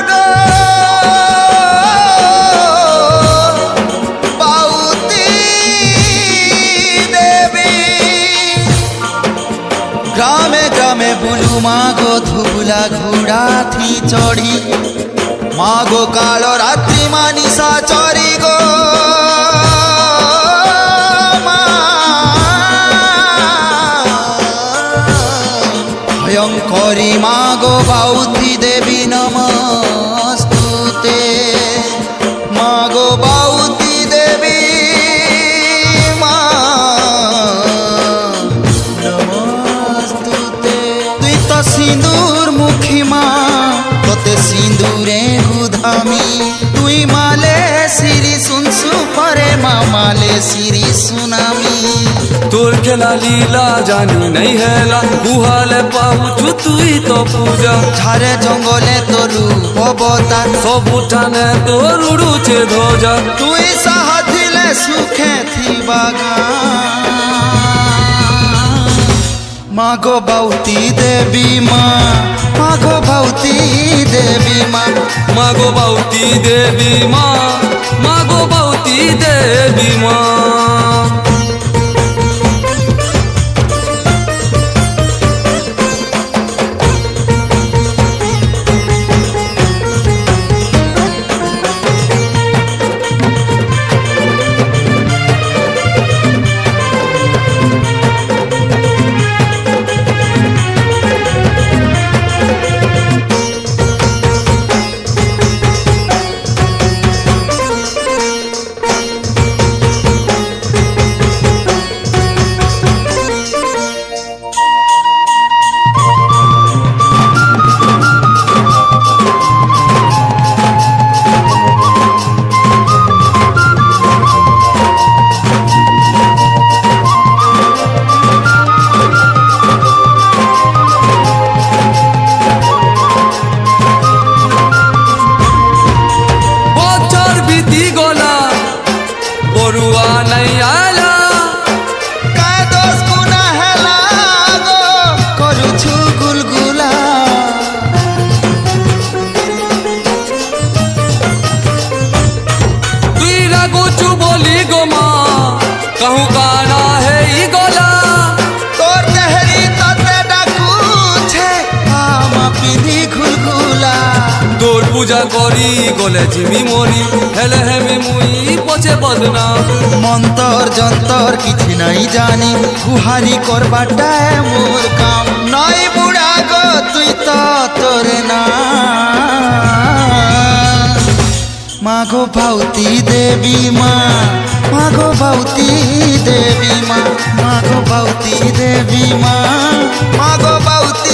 গো বাউতি দেবী গ্রামে গ্রামে বুলু মাগো ধুবুলা ঘোড়া থি চড়ি মাগো কাল রাত্রি মানিসা চরি গো ভয়ঙ্করী মাগো বাউতি দেবী নমস্তুতে মাগো বাউতি দেবী মা নমস্তুতে তুই তো সিঁদুর মুখী মা তোতে সিঁদুরে গুধামি তুই মালে সিরি শুনছু পরে মা মালে সিরি সুনামি তোর খেলা লীলা জানি নাই হেলা গুহালে পাউছু তুই তো পূজা ঝাড়ে জঙ্গলে তোর অবতার সবু ঠানে তোর উড়ুছে ধ্বজা তুই সাহা দিলে সুখে থিবা মাগো বাউতি দেবী মা মাগো বাউতি দেবী মা মাগো বাউতি দেবী মা মাগো বাউতি দেবী মা कहूँ गाना है ई गोला तोर देहरी तते डाकू छे आमा पिधी घुलघुला तोर पूजा करी गले जिमी मरी हेले हेमी मुई पछे बदना मंतर जंतर किछि नहीं जानी गुहारी करबाटा मोर काम नई बुढ़ा गो तुई तो तोरे ना मागो बाउती देवी माँ मागो बाउती देवी माँ मागो बाउती देवी माँ मागो बाउती